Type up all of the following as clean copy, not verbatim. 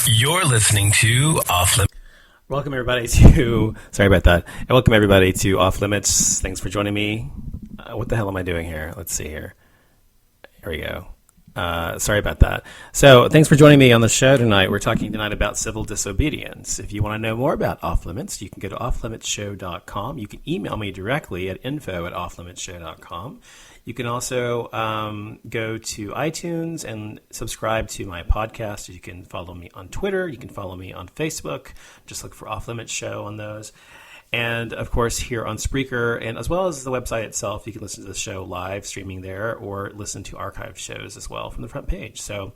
You're listening to Off Limits. Welcome everybody to, sorry about that. And welcome everybody to Off Limits. Thanks for joining me. What the hell am I doing here? Let's see here. Here we go. Sorry about that. So thanks for joining me on the show tonight. We're talking tonight about civil disobedience. If you want to know more about Off Limits, you can go to offlimitsshow.com. You can email me directly at info@offlimitsshow.com. You can also go to iTunes and subscribe to my podcast. You can follow me on Twitter. You can follow me on Facebook. Just look for Off Limits Show on those. And, of course, here on Spreaker, and as well as the website itself, you can listen to the show live streaming there or listen to archived shows as well from the front page. So,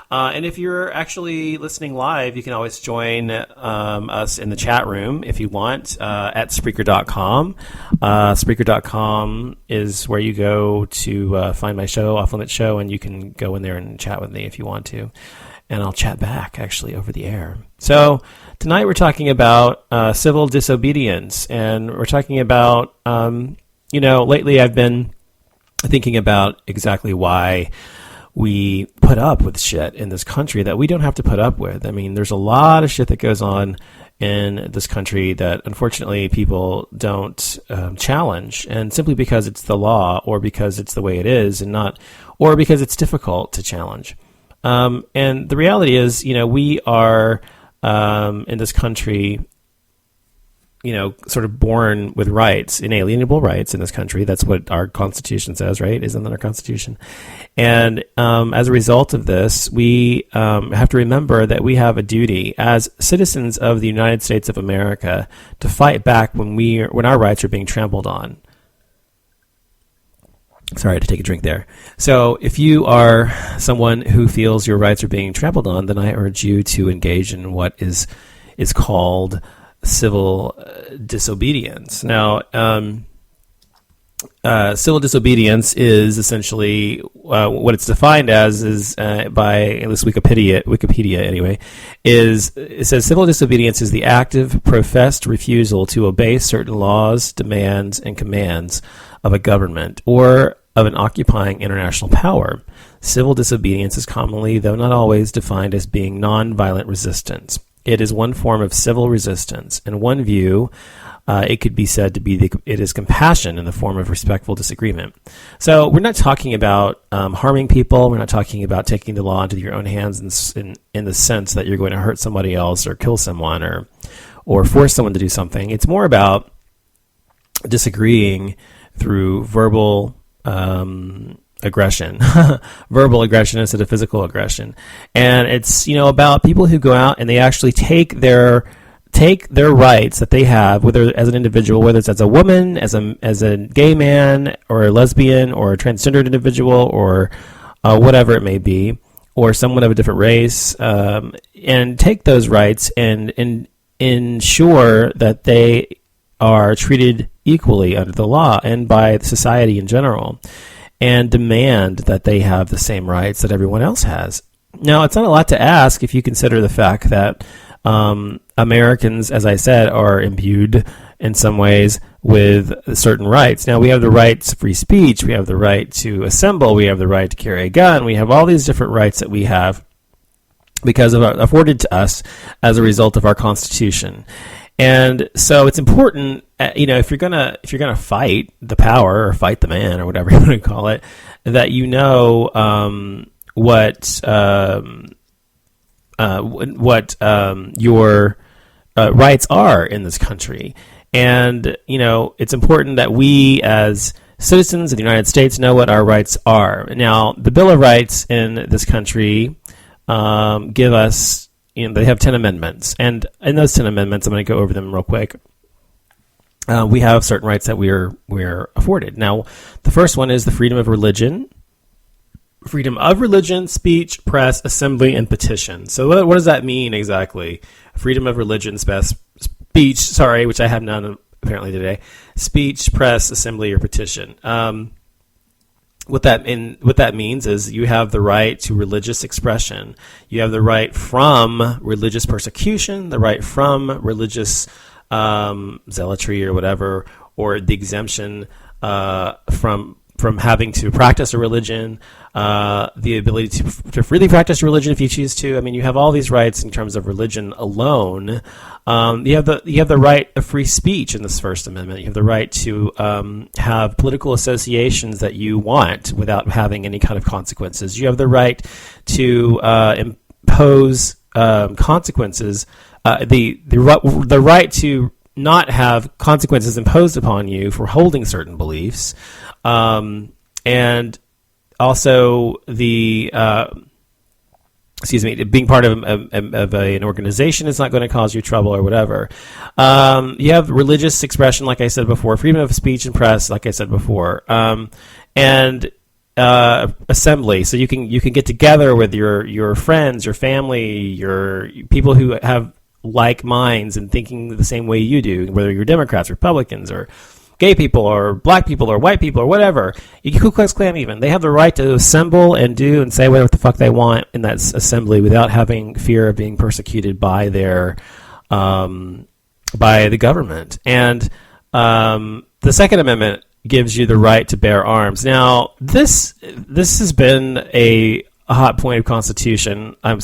and if you're actually listening live, you can always join us in the chat room if you want at Spreaker.com. Spreaker.com is where you go to find my show, Off Limits Show, and you can go in there and chat with me if you want to. And I'll chat back, actually, over the air. So tonight we're talking about civil disobedience, and we're talking about, lately I've been thinking about exactly why we put up with shit in this country that we don't have to put up with. I mean, there's a lot of shit that goes on in this country that, unfortunately, people don't challenge, and simply because it's the law or because it's the way it is, and not, or because it's difficult to challenge. And the reality is, we are in this country, sort of born with rights, inalienable rights in this country. That's what our Constitution says, right? Isn't that our Constitution? And as a result of this, we have to remember that we have a duty as citizens of the United States of America to fight back when our rights are being trampled on. Sorry, I had to take a drink there. So if you are someone who feels your rights are being trampled on, then I urge you to engage in what is called civil disobedience. Now, civil disobedience is essentially what it's defined as is by at least Wikipedia anyway, it says civil disobedience is the active, professed refusal to obey certain laws, demands, and commands of a government or of an occupying international power. Civil disobedience is commonly, though not always, defined as being nonviolent resistance. It is one form of civil resistance. In one view, it could be said to be it is compassion in the form of respectful disagreement. So we're not talking about harming people. We're not talking about taking the law into your own hands in the sense that you're going to hurt somebody else or kill someone or force someone to do something. It's more about disagreeing through verbal aggression, verbal aggression instead of physical aggression. And it's, about people who go out and they actually take their rights that they have, whether as an individual, whether it's as a woman, as a gay man or a lesbian or a transgendered individual or whatever it may be, or someone of a different race, and take those rights and ensure that they are treated equally under the law and by society in general, and demand that they have the same rights that everyone else has. Now, it's not a lot to ask if you consider the fact that Americans, as I said, are imbued in some ways with certain rights. Now, we have the right to free speech, we have the right to assemble, we have the right to carry a gun, we have all these different rights that we have because of afforded to us as a result of our Constitution. And so it's important, if you're gonna fight the power or fight the man or whatever you want to call it, that what your rights are in this country. And it's important that we as citizens of the United States know what our rights are. Now, the Bill of Rights in this country give us. They have 10 amendments, and in those 10 amendments, I'm going to go over them real quick. We have certain rights that we're afforded. Now, the first one is the freedom of religion, speech, press, assembly, and petition. So what does that mean exactly? Freedom of religion, speech, which I have none apparently today, speech, press, assembly, or petition. What that means is you have the right to religious expression. You have the right from religious persecution, the right from religious zealotry or whatever, or the exemption from from having to practice a religion, the ability to freely practice religion if you choose to. I mean, you have all these rights in terms of religion alone. You have the right of free speech in this First Amendment. You have the right to have political associations that you want without having any kind of consequences. You have the right to impose consequences. The right to not have consequences imposed upon you for holding certain beliefs, and also the being part of an organization is not going to cause you trouble or whatever. You have religious expression, like I said before, freedom of speech and press, like I said before, and assembly. So you can get together with your friends, your family, your people who have like minds and thinking the same way you do, whether you're Democrats, Republicans, or gay people, or black people, or white people, or whatever. Ku Klux Klan even. They have the right to assemble and do and say whatever the fuck they want in that assembly without having fear of being persecuted by their by the government. And the Second Amendment gives you the right to bear arms. Now, this has been a hot point of constitution. A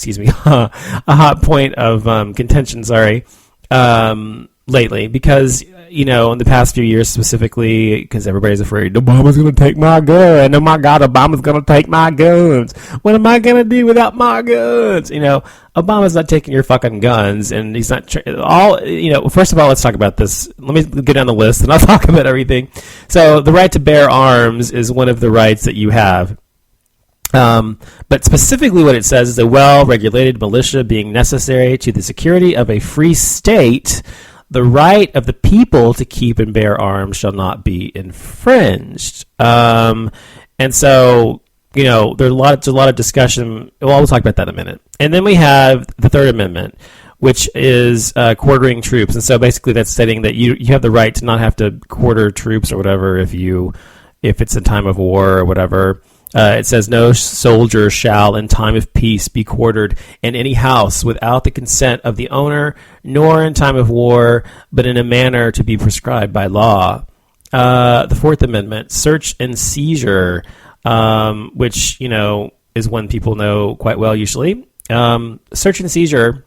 hot point of contention. Sorry, lately, because in the past few years specifically, because everybody's afraid Obama's going to take my gun. Oh my God, Obama's going to take my guns. What am I going to do without my guns? Obama's not taking your fucking guns, and he's not First of all, let's talk about this. Let me get down the list, and I'll talk about everything. So, the right to bear arms is one of the rights that you have. But specifically what it says is a well-regulated militia being necessary to the security of a free state, the right of the people to keep and bear arms shall not be infringed. And so, there's a lot of discussion. Well, we'll talk about that in a minute. And then we have the Third Amendment, which is quartering troops. And so basically that's stating that you have the right to not have to quarter troops or whatever if it's a time of war or whatever. It says, no soldier shall in time of peace be quartered in any house without the consent of the owner, nor in time of war, but in a manner to be prescribed by law. The Fourth Amendment, search and seizure, which, is one people know quite well usually. Search and seizure,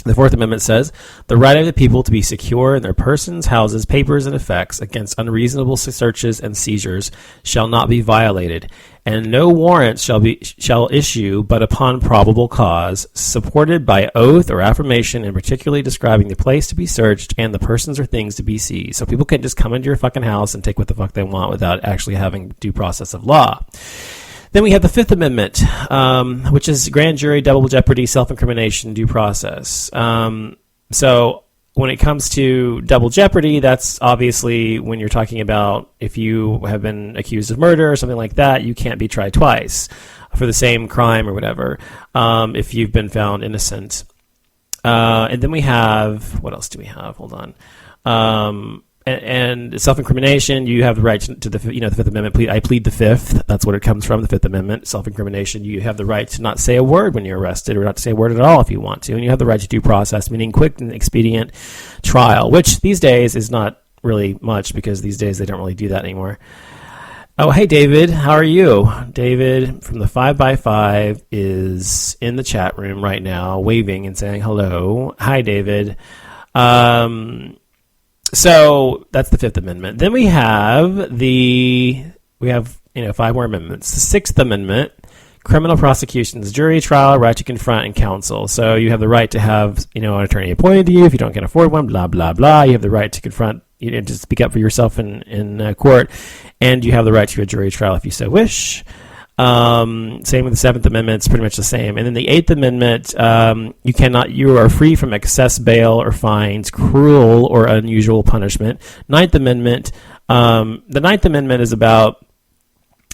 the Fourth Amendment says, the right of the people to be secure in their persons, houses, papers, and effects against unreasonable searches and seizures shall not be violated, and no warrant shall issue but upon probable cause, supported by oath or affirmation, and particularly describing the place to be searched and the persons or things to be seized. So people can't just come into your fucking house and take what the fuck they want without actually having due process of law. Then we have the Fifth Amendment, which is grand jury, double jeopardy, self-incrimination, due process. So when it comes to double jeopardy, that's obviously when you're talking about if you have been accused of murder or something like that, you can't be tried twice for the same crime or whatever, if you've been found innocent. And then we have, what else do we have? Hold on. And self-incrimination, you have the right to the Fifth Amendment. I plead the Fifth. That's what it comes from, the Fifth Amendment. Self-incrimination, you have the right to not say a word when you're arrested, or not to say a word at all if you want to. And you have the right to due process, meaning quick and expedient trial, which these days is not really much, because these days they don't really do that anymore. Oh, hey, David. How are you? David from the 5x5 is in the chat room right now, waving and saying hello. Hi, David. So that's the Fifth Amendment. Then we have 5 more amendments. The Sixth Amendment, criminal prosecutions, jury trial, right to confront, and counsel. So you have the right to have an attorney appointed to you if you don't can afford one. Blah blah blah. You have the right to confront, to speak up for yourself in court, and you have the right to a jury trial if you so wish. Same with the Seventh Amendment. It's pretty much the same. And then the Eighth Amendment, you are free from excess bail or fines, cruel or unusual punishment. Ninth Amendment, the Ninth Amendment is about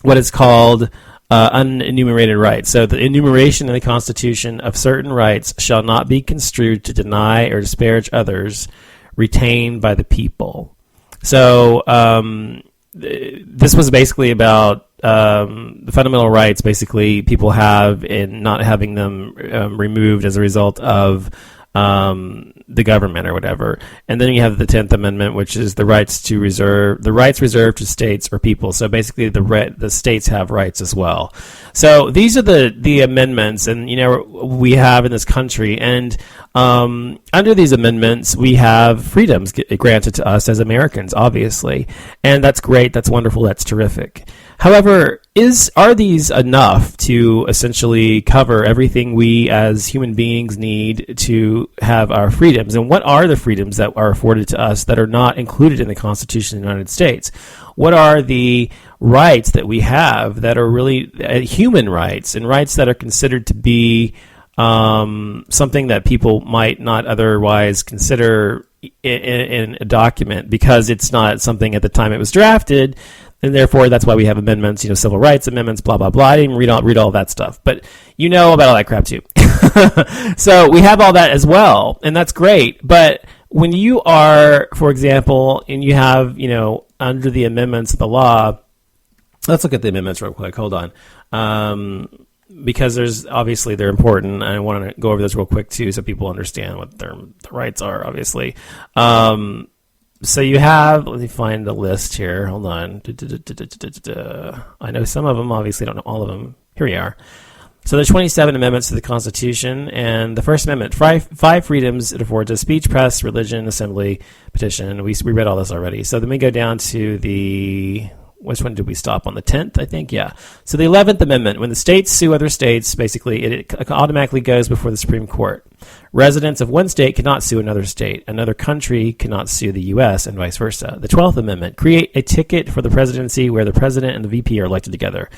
what is called unenumerated rights. So the enumeration in the Constitution of certain rights shall not be construed to deny or disparage others retained by the people. So this was basically about the fundamental rights basically people have in not having them removed as a result of the government or whatever. And then you have the 10th Amendment, which is the rights reserved to states or people. So basically the states have rights as well. So these are the amendments, and we have in this country. And under these amendments, we have freedoms granted to us as Americans, obviously. And that's great. That's wonderful. That's terrific. However, are these enough to essentially cover everything we as human beings need to have our freedoms? And what are the freedoms that are afforded to us that are not included in the Constitution of the United States? What are the rights that we have that are really human rights, and rights that are considered to be something that people might not otherwise consider in a document because it's not something at the time it was drafted? And therefore, that's why we have amendments, civil rights amendments, blah, blah, blah. I didn't read all that stuff, but about all that crap too. So we have all that as well, and that's great. But when you are, for example, and you have, under the amendments of the law, let's look at the amendments real quick. Hold on. Because they're important. I want to go over this real quick too so people understand what their rights are, obviously. So you have, let me find the list here. Hold on. I know some of them, obviously don't know all of them. Here we are. So there's 27 amendments to the Constitution, and the First Amendment, five freedoms it affords us: speech, press, religion, assembly, petition. We read all this already. So then we go down to which one did we stop on? The 10th, I think? Yeah. So the 11th Amendment, when the states sue other states, basically it automatically goes before the Supreme Court. Residents of one state cannot sue another state. Another country cannot sue the U.S. and vice versa. The 12th Amendment, create a ticket for the presidency where the president and the VP are elected together.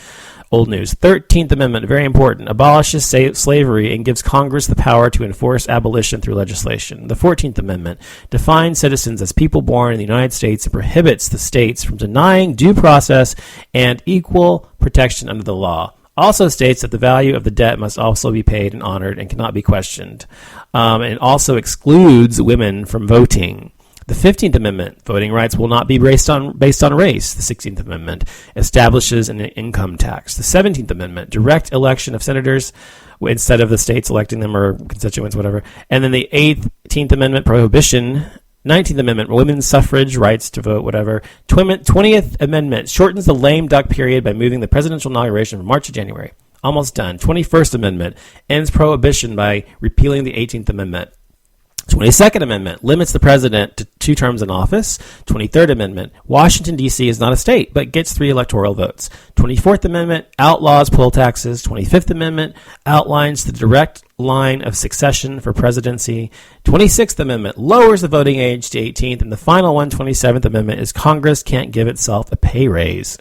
Old news. 13th Amendment, very important, abolishes slavery and gives Congress the power to enforce abolition through legislation. The 14th Amendment defines citizens as people born in the United States and prohibits the states from denying due process and equal protection under the law. Also states that the value of the debt must also be paid and honored and cannot be questioned. And also excludes women from voting. The 15th Amendment, voting rights will not be based on race. The 16th Amendment establishes an income tax. The 17th Amendment, direct election of senators instead of the states electing them or constituents, whatever. And then the 18th Amendment, prohibition. 19th Amendment, women's suffrage, rights to vote, whatever. 20th Amendment shortens the lame duck period by moving the presidential inauguration from March to January. Almost done. 21st Amendment ends prohibition by repealing the 18th Amendment. 22nd Amendment limits the president to 2 terms in office. 23rd Amendment, Washington, D.C. is not a state, but gets 3 electoral votes. 24th Amendment outlaws poll taxes. 25th Amendment outlines the direct line of succession for presidency. 26th Amendment lowers the voting age to 18th. And the final one, 27th Amendment, is Congress can't give itself a pay raise.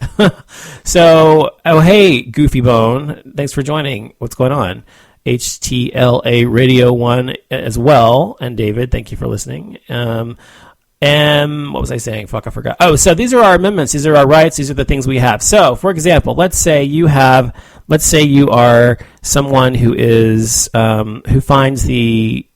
So, hey, Goofy Bone, thanks for joining. What's going on? HTLA Radio 1 as well. And David, thank you for listening. And what was I saying? Fuck, I forgot. Oh, so these are our amendments. These are our rights. These are the things we have. So, for example, let's say you are someone who is, who finds the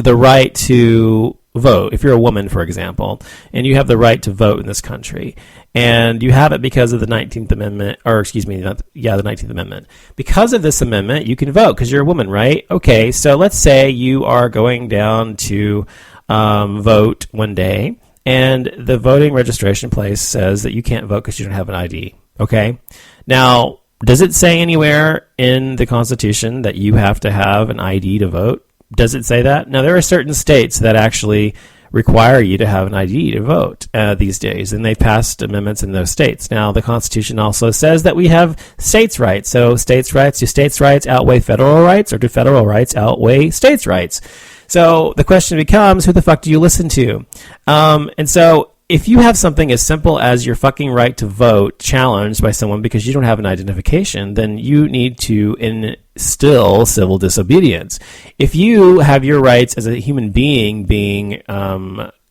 right to vote. If you're a woman, for example, and you have the right to vote in this country, and you have it because of the 19th Amendment, or excuse me, the 19th Amendment. Because of this amendment, you can vote because you're a woman, right? Okay, so let's say you are going down to vote one day, and the voting registration place says that you can't vote because you don't have an ID. Okay, now, does it say anywhere in the Constitution that you have to have an ID to vote? Does it say that? Now, there are certain states that actually require you to have an ID to vote these days, and they've passed amendments in those states. Now, the Constitution also says that we have states' rights. So, states' rights, do states' rights outweigh federal rights, or do federal rights outweigh states' rights? So, the question becomes, who the fuck do you listen to? And so, if you have something as simple as your fucking right to vote challenged by someone because you don't have an identification, then you need to instill civil disobedience. If you have your rights as a human being being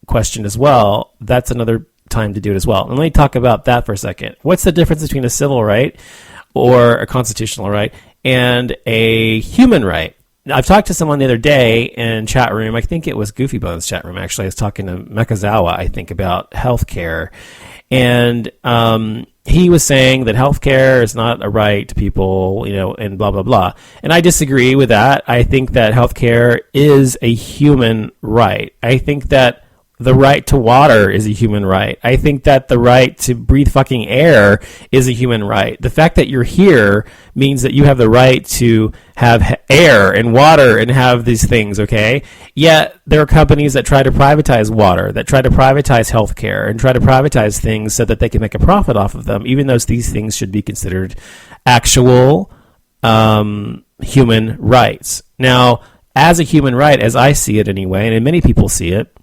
questioned as well, that's another time to do it as well. And let me talk about that for a second. What's the difference between a civil right or a constitutional right and a human right? I've talked to someone the other day in chat room. I think it was Goofy Bones chat room, actually. I was talking to Mekazawa, I think, about healthcare. And he was saying that healthcare is not a right to people, and blah, blah, blah. And I disagree with that. I think that healthcare is a human right. I think that the right to water is a human right. I think that the right to breathe fucking air is a human right. The fact that you're here means that you have the right to have air and water and have these things, okay? Yet there are companies that try to privatize water, that try to privatize healthcare, and try to privatize things so that they can make a profit off of them, even though these things should be considered actual human rights. Now, as a human right, as I see it anyway, and many people see it,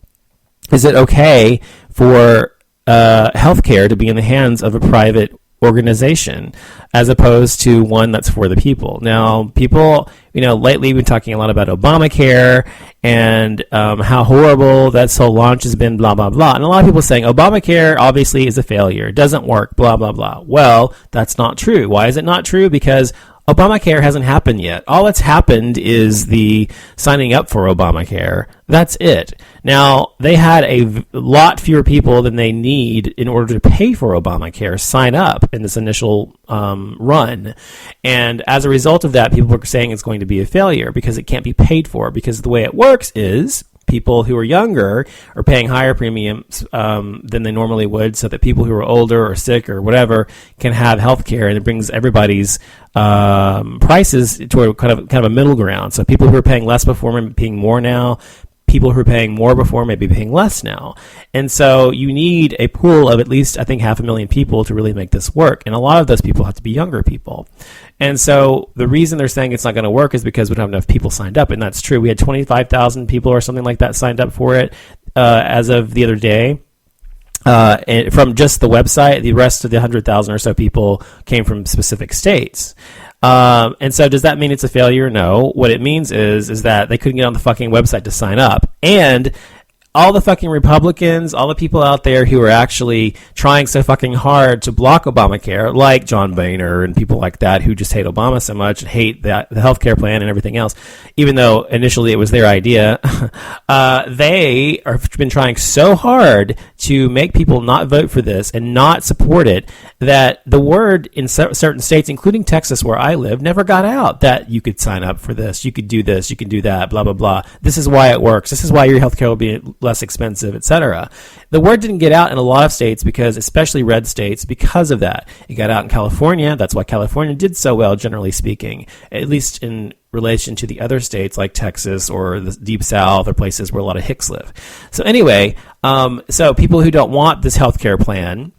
is it okay for healthcare to be in the hands of a private organization as opposed to one that's for the people? Now, people, lately we've been talking a lot about Obamacare and how horrible that whole launch has been, blah, blah, blah. And a lot of people saying Obamacare obviously is a failure. It doesn't work, blah, blah, blah. Well, that's not true. Why is it not true? Because Obamacare hasn't happened yet. All that's happened is the signing up for Obamacare. That's it. Now, they had a lot fewer people than they need in order to pay for Obamacare sign up in this initial run. And as a result of that, people are saying it's going to be a failure because it can't be paid for. Because the way it works is people who are younger are paying higher premiums than they normally would, so that people who are older or sick or whatever can have health care, and it brings everybody's prices to kind of a middle ground. So people who are paying less before may be paying more now. People who are paying more before may be paying less now. And so you need a pool of at least, I think, 500,000 people to really make this work. And a lot of those people have to be younger people. And so the reason they're saying it's not going to work is because we don't have enough people signed up. And that's true. We had 25,000 people or something like that signed up for it as of the other day. And from just the website, the rest of the 100,000 or so people came from specific states. And so does that mean it's a failure? No. What it means is that they couldn't get on the fucking website to sign up. And all the fucking Republicans, all the people out there who are actually trying so fucking hard to block Obamacare, like John Boehner and people like that who just hate Obama so much and hate the healthcare plan and everything else, even though initially it was their idea, they have been trying so hard to make people not vote for this and not support it that the word in certain states, including Texas where I live, never got out that you could sign up for this, you could do this, you can do that, blah, blah, blah. This is why it works. This is why your healthcare will be less expensive, etc. The word didn't get out in a lot of states because, especially red states, because of that. It got out in California. That's why California did so well, generally speaking, at least in relation to the other states like Texas or the Deep South or places where a lot of Hicks live. So anyway, so people who don't want this healthcare plan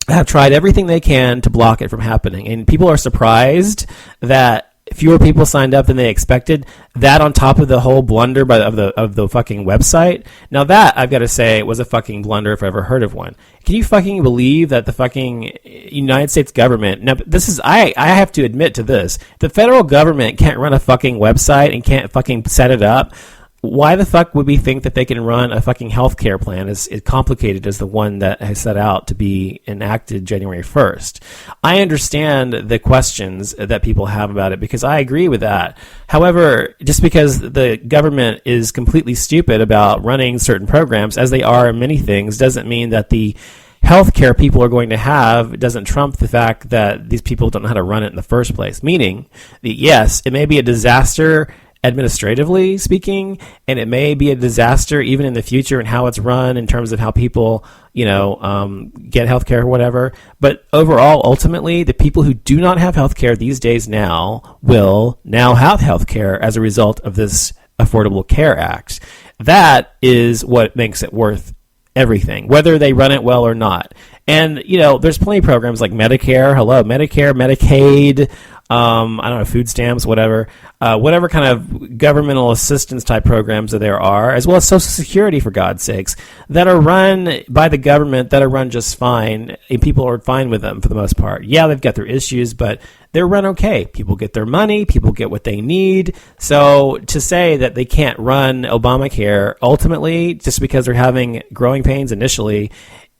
have tried everything they can to block it from happening. And people are surprised that fewer people signed up than they expected. That on top of the whole blunder of the fucking website. Now that, I've got to say, was a fucking blunder if I ever heard of one. Can you fucking believe that the fucking United States government, now this is, I have to admit to this, the federal government can't run a fucking website and can't fucking set it up. Why the fuck would we think that they can run a fucking healthcare plan as complicated as the one that has set out to be enacted January 1st? I understand the questions that people have about it because I agree with that. However, just because the government is completely stupid about running certain programs, as they are in many things, doesn't mean that the healthcare people are going to have doesn't trump the fact that these people don't know how to run it in the first place. Meaning, yes, it may be a disaster administratively speaking, and it may be a disaster even in the future in how it's run in terms of how people, get healthcare or whatever. But overall, ultimately, the people who do not have healthcare these days now will now have healthcare as a result of this Affordable Care Act. That is what makes it worth everything, whether they run it well or not. And, there's plenty of programs like Medicare, Medicare, Medicaid, I don't know, food stamps, whatever kind of governmental assistance type programs that there are, as well as Social Security, for God's sakes, that are run by the government, that are run just fine, and people are fine with them for the most part. Yeah, they've got their issues, but they're run okay. People get their money, people get what they need. So to say that they can't run Obamacare ultimately just because they're having growing pains initially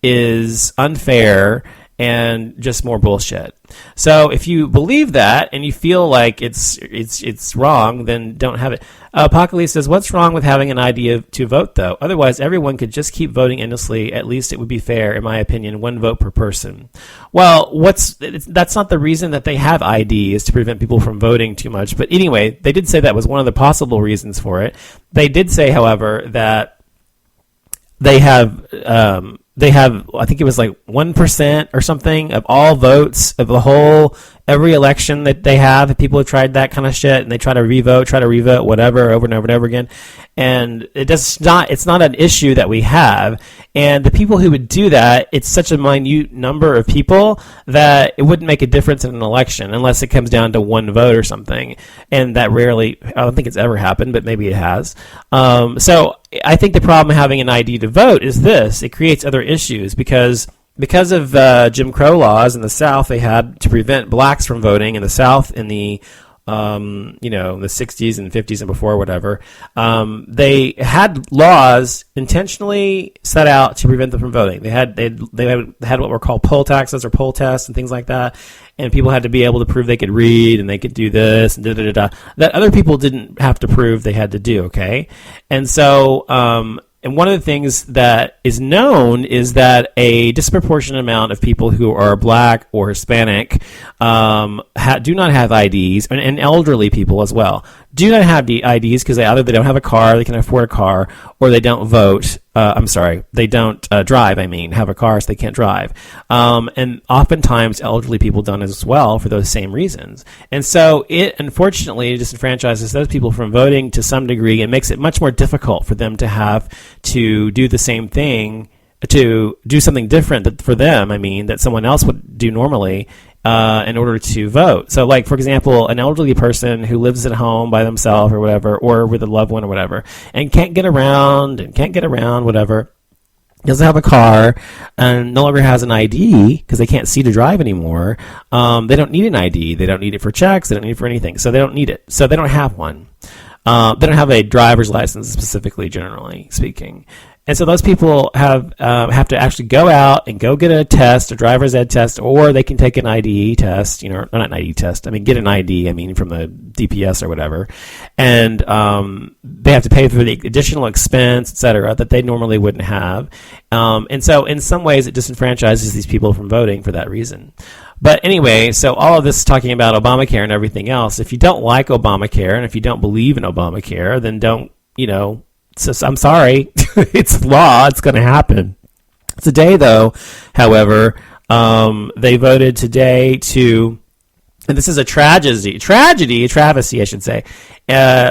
is unfair and just more bullshit. So if you believe that and you feel like it's wrong, then don't have it. Apocalypse says, what's wrong with having an ID to vote, though? Otherwise, everyone could just keep voting endlessly. At least it would be fair, in my opinion, one vote per person. Well, that's not the reason that they have ID, is to prevent people from voting too much. But anyway, they did say that was one of the possible reasons for it. They did say, however, that they have, I think it was like 1% or something of all votes of every election that they have. People have tried that kind of shit, and they try to revote, whatever, over and over and over again. And it's not an issue that we have. And the people who would do that, it's such a minute number of people that it wouldn't make a difference in an election unless it comes down to one vote or something. And that rarely, I don't think it's ever happened, but maybe it has. So I think the problem having an ID to vote is this: it creates other issues because of Jim Crow laws in the South. They had to prevent blacks from voting in the South in the the 60s and 50s and before, whatever. They had laws intentionally set out to prevent them from voting. They had what were called poll taxes or poll tests and things like that, and people had to be able to prove they could read and they could do this and da-da-da-da, that other people didn't have to prove they had to do, okay? And so and one of the things that is known is that a disproportionate amount of people who are black or Hispanic do not have IDs, and elderly people as well do not have the IDs because either they don't have a car, they can afford a car, or they don't vote. They don't drive. Have a car, so they can't drive. And oftentimes, elderly people don't as well for those same reasons. And so it, unfortunately, disenfranchises those people from voting to some degree and makes it much more difficult for them to have to do the same thing, to do something different for them, that someone else would do normally in order to vote. So, like, for example, an elderly person who lives at home by themselves or whatever, or with a loved one or whatever, and can't get around, whatever, doesn't have a car, and no longer has an ID because they can't see to drive anymore. They don't need an ID. They don't need it for checks. They don't need it for anything. So they don't need it. So they don't have one. They don't have a driver's license, specifically, generally speaking. And so those people have to actually go out and go get a test, a driver's ed test, or they can take an ID test, not an ID test. Get an ID, from the DPS or whatever. And they have to pay for the additional expense, et cetera, that they normally wouldn't have. And so in some ways it disenfranchises these people from voting for that reason. But anyway, so all of this talking about Obamacare and everything else, if you don't like Obamacare and if you don't believe in Obamacare, then don't, So I'm sorry, it's law. It's going to happen. Today, though, however, they voted today to, and this is a travesty, I should say,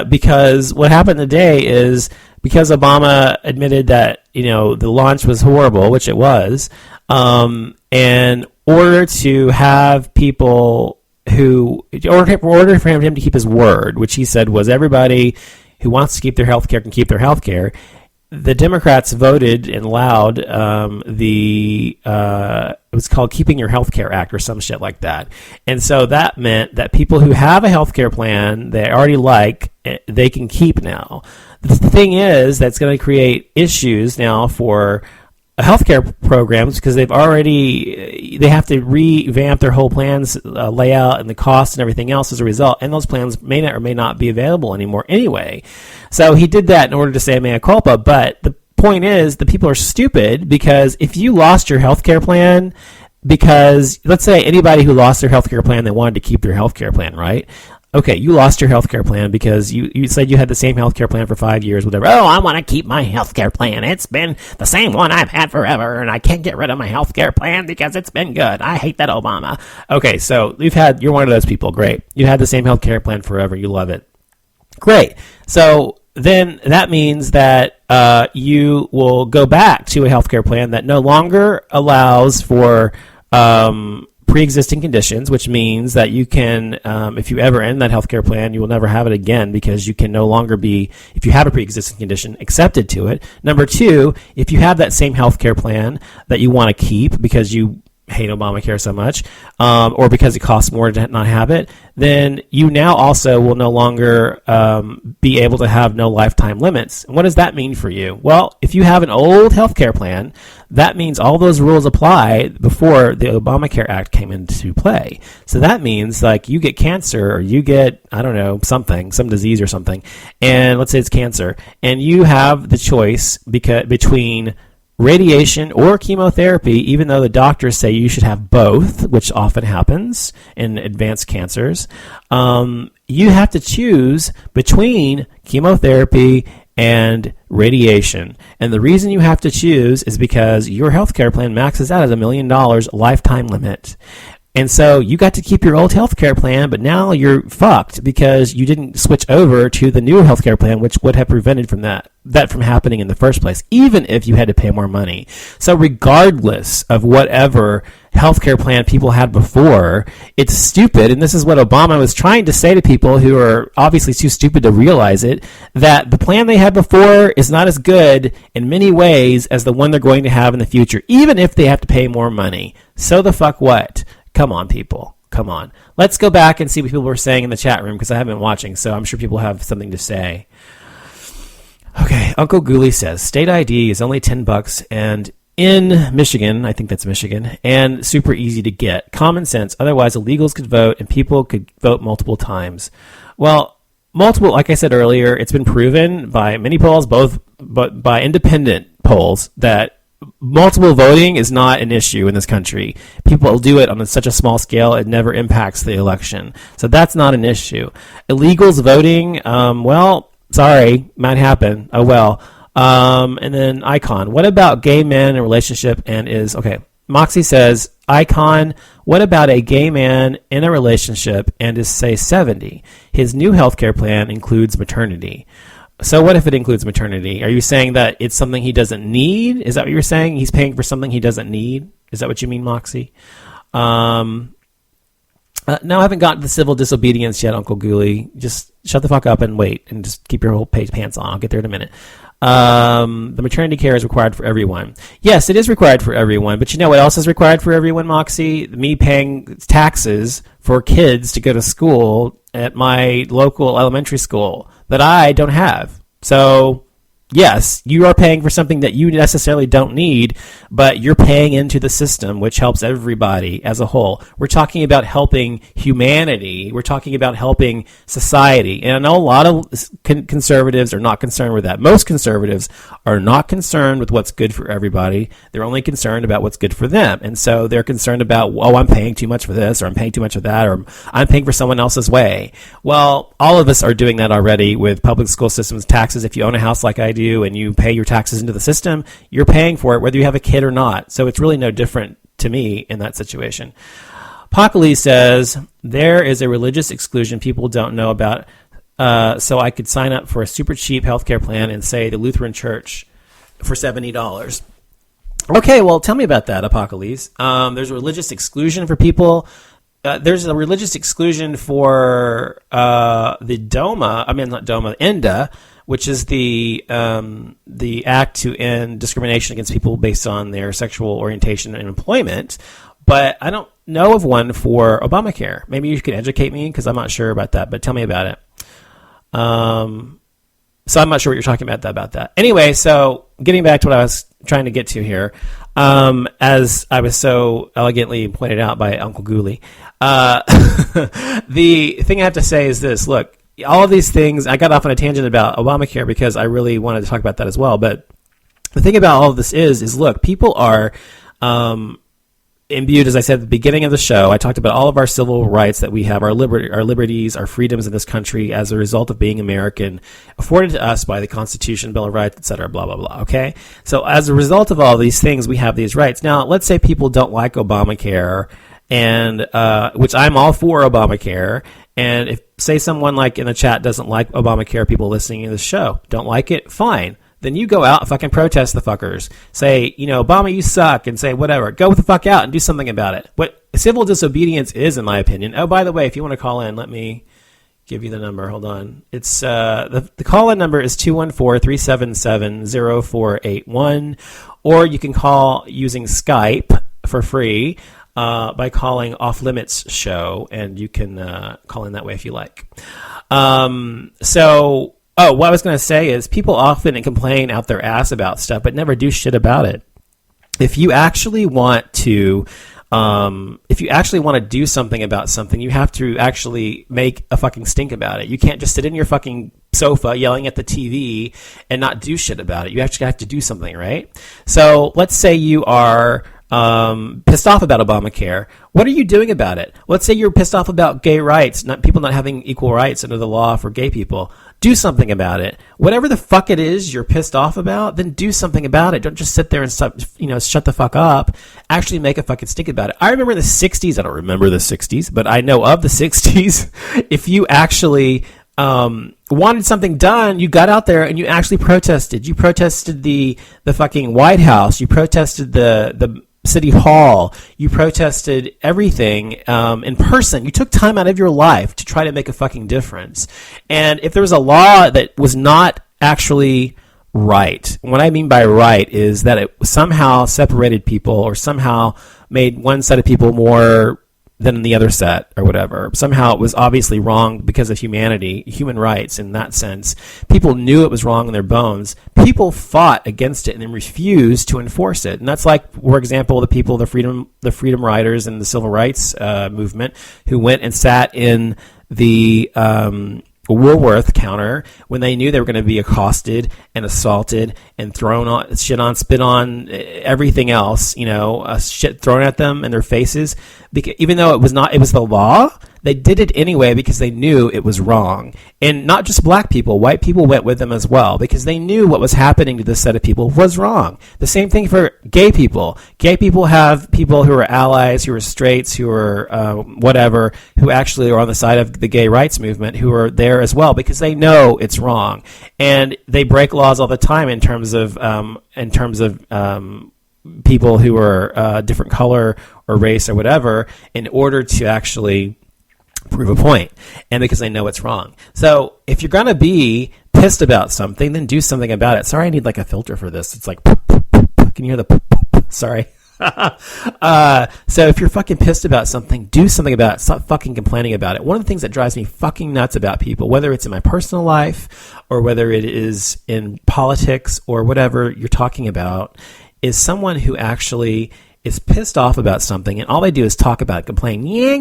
because what happened today is because Obama admitted that the launch was horrible, which it was, in order to have people in order for him to keep his word, which he said was everybody who wants to keep their health care can keep their health care, the Democrats voted and allowed it was called Keeping Your Health Care Act or some shit like that. And so that meant that people who have a health care plan they already like, they can keep now. The thing is that's going to create issues now for healthcare programs because they have to revamp their whole plans layout and the costs and everything else as a result, and those plans may not or may not be available anymore anyway. So he did that in order to say mea culpa, but the point is the people are stupid because if you lost your healthcare plan, because let's say anybody who lost their healthcare plan, they wanted to keep their healthcare plan, right? Okay, you lost your healthcare plan because you said you had the same healthcare plan for 5 years, whatever. Oh, I want to keep my healthcare plan. It's been the same one I've had forever, and I can't get rid of my healthcare plan because it's been good. I hate that Obama. Okay, so you're one of those people. Great. You had the same healthcare plan forever. You love it. Great. So then that means that you will go back to a healthcare plan that no longer allows for pre-existing conditions, which means that you can, if you ever end that healthcare plan, you will never have it again because you can no longer be, if you have a pre-existing condition, accepted to it. Number two, if you have that same healthcare plan that you want to keep because you hate Obamacare so much, or because it costs more to not have it, then you now also will no longer be able to have no lifetime limits. And what does that mean for you? Well, if you have an old healthcare plan, that means all those rules apply before the Obamacare Act came into play. So that means like you get cancer or you get, I don't know, something, some disease or something, and let's say it's cancer, and you have the choice between radiation or chemotherapy, even though the doctors say you should have both, which often happens in advanced cancers. You have to choose between chemotherapy and radiation. And the reason you have to choose is because your healthcare plan maxes out at $1 million lifetime limit. And so you got to keep your old healthcare plan, but now you're fucked because you didn't switch over to the new healthcare plan, which would have prevented from that from happening in the first place, even if you had to pay more money. So regardless of whatever healthcare plan people had before, it's stupid. And this is what Obama was trying to say to people who are obviously too stupid to realize it, that the plan they had before is not as good in many ways as the one they're going to have in the future, even if they have to pay more money. So the fuck what? Come on, people. Come on. Let's go back and see what people were saying in the chat room because I haven't been watching, so I'm sure people have something to say. Okay, Uncle Ghoulie says, state ID is only $10 and in Michigan, I think that's Michigan, and super easy to get. Common sense. Otherwise, illegals could vote and people could vote multiple times. Well, multiple, like I said earlier, it's been proven by many polls, but by independent polls, that multiple voting is not an issue in this country. People do it on such a small scale, it never impacts the election. So that's not an issue. Illegals voting, well, sorry, might happen. Oh, well. And then Icon, what about gay men in a relationship and is, okay, Moxie says, Icon, what about a gay man in a relationship and is, say, 70? His new healthcare plan includes maternity. So what if it includes maternity? Are you saying that it's something he doesn't need? Is that what you're saying? He's paying for something he doesn't need? Is that what you mean, Moxie? No, I haven't gotten to the civil disobedience yet, Uncle Ghoulie. Just shut the fuck up and wait and just keep your whole pants on. I'll get there in a minute. The maternity care is required for everyone. Yes, it is required for everyone. But you know what else is required for everyone, Moxie? Me paying taxes for kids to go to school at my local elementary school that I don't have. So, yes, you are paying for something that you necessarily don't need, but you're paying into the system, which helps everybody as a whole. We're talking about helping humanity. We're talking about helping society. And I know a lot of conservatives are not concerned with that. Most conservatives are not concerned with what's good for everybody. They're only concerned about what's good for them. And so they're concerned about, oh, I'm paying too much for this, or I'm paying too much of that, or I'm paying for someone else's way. Well, all of us are doing that already with public school systems, taxes. If you own a house like I do, and you pay your taxes into the system, you're paying for it whether you have a kid or not. So it's really no different to me in that situation. Pakali says, there is a religious exclusion people don't know about, so I could sign up for a super cheap healthcare plan and say the Lutheran Church for $70. Okay, well, tell me about that, Apocalypse. There's a religious exclusion for people. There's a religious exclusion for the ENDA, which is the act to end discrimination against people based on their sexual orientation and employment. But I don't know of one for Obamacare. Maybe you could educate me because I'm not sure about that. But tell me about it. So I'm not sure what you're talking about that. Anyway, so getting back to what I was trying to get to here, as I was so elegantly pointed out by Uncle Ghoulie, the thing I have to say is this. Look, all of these things, I got off on a tangent about Obamacare because I really wanted to talk about that as well. But the thing about all of this is look, people are imbued, as I said at the beginning of the show, I talked about all of our civil rights that we have, our liberties, our freedoms in this country as a result of being American, afforded to us by the Constitution, Bill of Rights, etc., blah, blah, blah, okay? So as a result of all these things, we have these rights. Now, let's say people don't like Obamacare, and which I'm all for Obamacare, and if, say, someone like in the chat doesn't like Obamacare, people listening to the show don't like it, fine. Then you go out and fucking protest the fuckers. Say, Obama, you suck, and say whatever. Go the fuck out and do something about it. What civil disobedience is, in my opinion. Oh, by the way, if you want to call in, let me give you the number. Hold on. It's the call-in number is 214-377-0481, or you can call using Skype for free. by calling Off Limits Show, and you can call in that way if you like. What I was going to say is people often complain out their ass about stuff, but never do shit about it. If you actually want to do something about something, you have to actually make a fucking stink about it. You can't just sit in your fucking sofa yelling at the TV and not do shit about it. You actually have to do something, right? So let's say you are pissed off about Obamacare. What are you doing about it? Let's say you're pissed off about gay rights, people not having equal rights under the law for gay people. Do something about it. Whatever the fuck it is you're pissed off about, then do something about it. Don't just sit there and shut the fuck up. Actually make a fucking stink about it. I remember the 60s. I don't remember the 60s, but I know of the 60s. If you actually wanted something done, you got out there and you actually protested. You protested the fucking White House. You protested the City Hall. You protested everything in person. You took time out of your life to try to make a fucking difference. And if there was a law that was not actually right, what I mean by right is that it somehow separated people or somehow made one set of people more than the other set or whatever. Somehow it was obviously wrong because of humanity, human rights in that sense. People knew it was wrong in their bones. People fought against it and then refused to enforce it. And that's like, for example, the freedom riders and the civil rights movement who went and sat in the Woolworth counter when they knew they were going to be accosted and assaulted and spit on, everything else, shit thrown at them in their faces. Because even though it was the law, they did it anyway because they knew it was wrong. And not just black people, white people went with them as well because they knew what was happening to this set of people was wrong. The same thing for gay people. Gay people have people who are allies, who are straights, who are whatever, who actually are on the side of the gay rights movement, who are there as well because they know it's wrong. And they break laws all the time in terms of people who are different color or race or whatever in order to actually prove a point, and because they know it's wrong. So if you're going to be pissed about something, then do something about it. Sorry, I need like a filter for this. It's like, poop, poop, poop. Can you hear the poop, poop, poop? Sorry. So if you're fucking pissed about something, do something about it. Stop fucking complaining about it. One of the things that drives me fucking nuts about people, whether it's in my personal life or whether it is in politics or whatever you're talking about, is someone who actually is pissed off about something and all they do is talk about it, complain, yeah,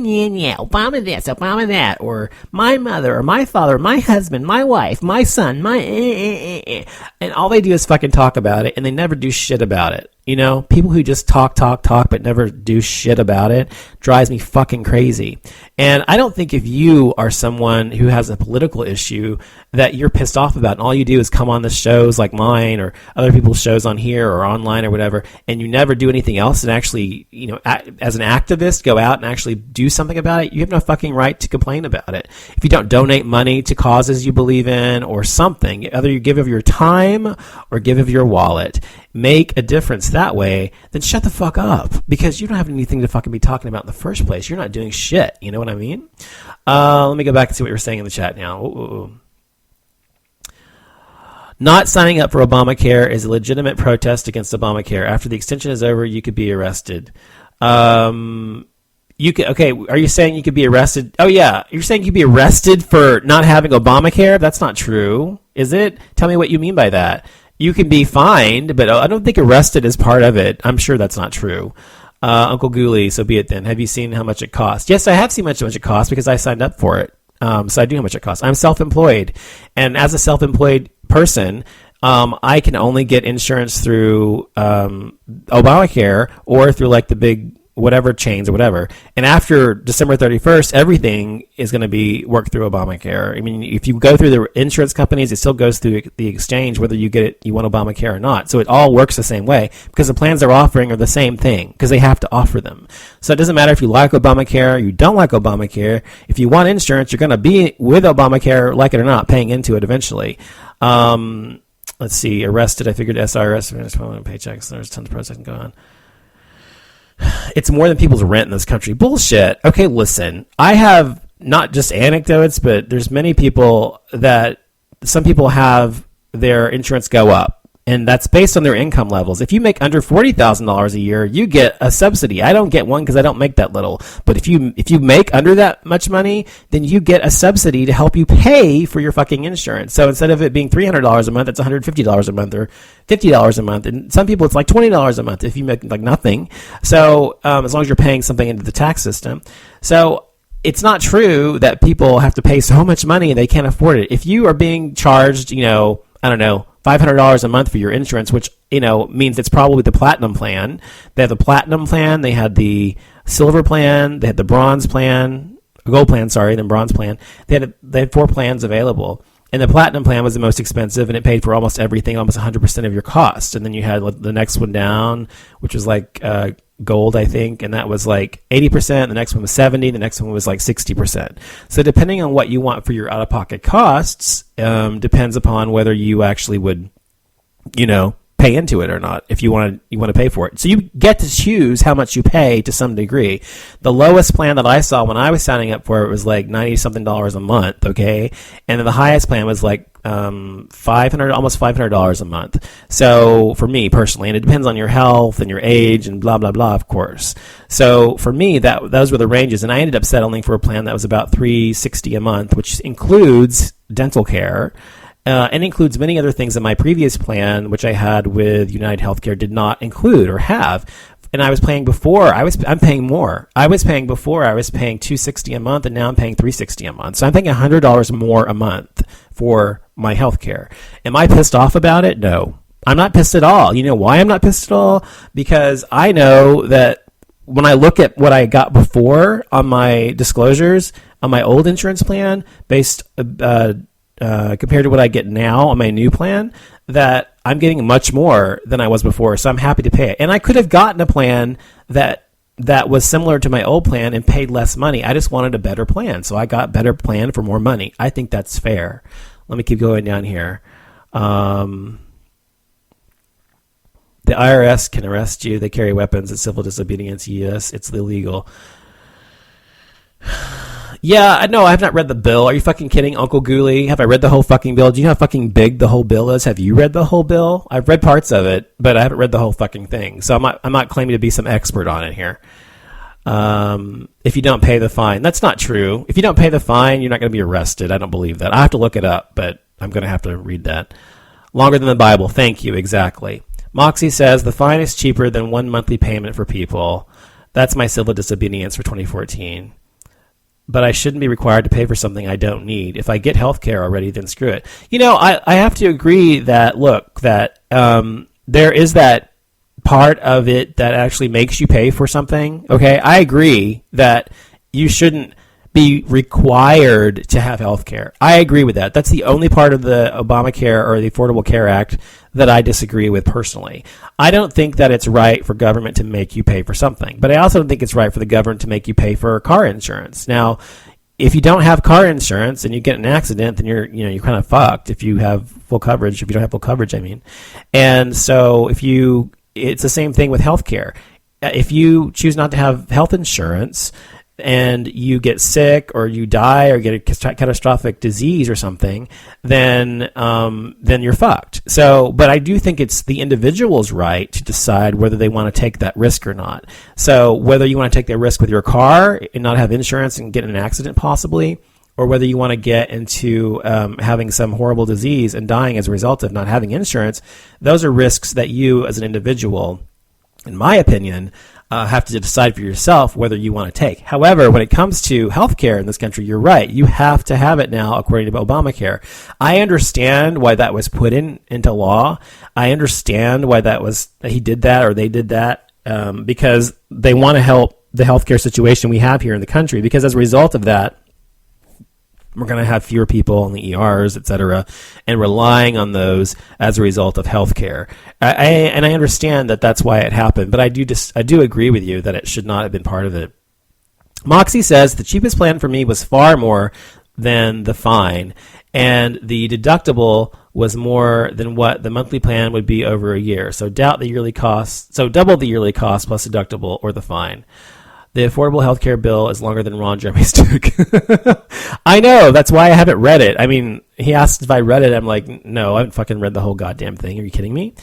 Obama this, Obama that, or my mother, or my father, my husband, my wife, my son, and all they do is fucking talk about it and they never do shit about it. People who just talk, but never do shit about it drives me fucking crazy. And I don't think if you are someone who has a political issue that you're pissed off about and all you do is come on the shows like mine or other people's shows on here or online or whatever, and you never do anything else and actually, as an activist, go out and actually do something about it, you have no fucking right to complain about it. If you don't donate money to causes you believe in or something, either you give of your time or give of your wallet, make a difference that way, then shut the fuck up because you don't have anything to fucking be talking about in the first place. You're not doing shit. You know what I mean? Let me go back and see what you were saying in the chat now. Ooh. Not signing up for Obamacare is a legitimate protest against Obamacare. After the extension is over, you could be arrested. Are you saying you could be arrested? Oh yeah, you're saying you could be arrested for not having Obamacare? That's not true, is it? Tell me what you mean by that. You can be fined, but I don't think arrested is part of it. I'm sure that's not true. Uncle Ghoulie, so be it then. Have you seen how much it costs? Yes, I have seen how much it costs because I signed up for it. So I do know how much it costs. I'm self-employed. And as a self-employed person, I can only get insurance through Obamacare or through like the big whatever chains or whatever. And after December 31st, everything is going to be worked through Obamacare. I mean, if you go through the insurance companies, it still goes through the exchange, whether you want Obamacare or not. So it all works the same way because the plans they're offering are the same thing because they have to offer them. So it doesn't matter if you like Obamacare, you don't like Obamacare. If you want insurance, you're going to be with Obamacare, like it or not, paying into it eventually. Let's see, arrested. I figured SRS, paychecks. There's tons of protesting going on. It's more than people's rent in this country. Bullshit. Okay, listen. I have not just anecdotes, but there's many people that some people have their insurance go up And that's based on their income levels. If you make under $40,000 a year, you get a subsidy. I don't get one because I don't make that little. But if you make under that much money, then you get a subsidy to help you pay for your fucking insurance. So instead of it being $300 a month, it's $150 a month or $50 a month. And some people it's like $20 a month if you make like nothing. So as long as you're paying something into the tax system. So it's not true that people have to pay so much money and they can't afford it. If you are being charged, I don't know, $500 a month for your insurance, which, means it's probably the platinum plan. They have the platinum plan, they had the silver plan, they had the bronze plan, gold plan, sorry, then bronze plan. They had 4 plans available. And the platinum plan was the most expensive, and it paid for almost everything, almost 100% of your cost. And then you had the next one down, which was like gold, I think, and that was like 80%. The next one was 70%. The next one was like 60%. So depending on what you want for your out-of-pocket costs, depends upon whether you actually would, pay into it or not. If you want to pay for it, so you get to choose how much you pay to some degree. The lowest plan that I saw when I was signing up for it was like $90-something a month. Okay, and then the highest plan was like almost $500 a month. So for me personally, and it depends on your health and your age and blah blah blah, of course. So for me, those were the ranges, and I ended up settling for a plan that was about $360 a month, which includes dental care. And includes many other things that my previous plan, which I had with United Healthcare, did not include or have. And I was paying before. I'm paying more. I was paying before. I was paying $260 a month, and now I'm paying $360 a month. So I'm paying $100 more a month for my healthcare. Am I pissed off about it? No, I'm not pissed at all. You know why I'm not pissed at all? Because I know that when I look at what I got before on my disclosures on my old insurance plan, based compared to what I get now on my new plan, that I'm getting much more than I was before, so I'm happy to pay it. And I could have gotten a plan that was similar to my old plan and paid less money. I just wanted a better plan, so I got better plan for more money. I think that's fair. Let me keep going down here. The IRS can arrest you. They carry weapons. It's civil disobedience. Yes, it's illegal. Yeah, no, I have not read the bill. Are you fucking kidding, Uncle Ghoulie? Have I read the whole fucking bill? Do you know how fucking big the whole bill is? Have you read the whole bill? I've read parts of it, but I haven't read the whole fucking thing. So I'm not claiming to be some expert on it here. If you don't pay the fine. That's not true. If you don't pay the fine, you're not going to be arrested. I don't believe that. I have to look it up, but I'm going to have to read that. Longer than the Bible. Thank you. Exactly. Moxie says the fine is cheaper than one monthly payment for people. That's my civil disobedience for 2014. But I shouldn't be required to pay for something I don't need. If I get health care already, then screw it. I have to agree that, look, that there is that part of it that actually makes you pay for something. Okay, I agree that you shouldn't be required to have health care. I agree with that. That's the only part of the Obamacare or the Affordable Care Act that I disagree with personally. I don't think that it's right for government to make you pay for something, but I also don't think it's right for the government to make you pay for car insurance. Now, if you don't have car insurance and you get in an accident, then you're kind of fucked. If you have full coverage, if you don't have full coverage, I mean. And so it's the same thing with healthcare. If you choose not to have health insurance and you get sick or you die or get a catastrophic disease or something, then you're fucked. So, but I do think it's the individual's right to decide whether they want to take that risk or not. So whether you want to take that risk with your car and not have insurance and get in an accident possibly, or whether you want to get into having some horrible disease and dying as a result of not having insurance, those are risks that you as an individual, in my opinion, have to decide for yourself whether you want to take. However, when it comes to healthcare in this country, you're right. You have to have it now, according to Obamacare. I understand why that was put into law. I understand why he did that or they did that, because they want to help the healthcare situation we have here in the country. Because as a result of that, we're going to have fewer people in the ERs, et cetera, and relying on those as a result of healthcare. I understand that that's why it happened, but I do agree with you that it should not have been part of it. Moxie says the cheapest plan for me was far more than the fine, and the deductible was more than what the monthly plan would be over a year. So double the yearly cost plus deductible or the fine. The affordable health care bill is longer than Ron Jeremy's dick. I know. That's why I haven't read it. I mean, he asked if I read it. I'm like, no, I haven't fucking read the whole goddamn thing. Are you kidding me?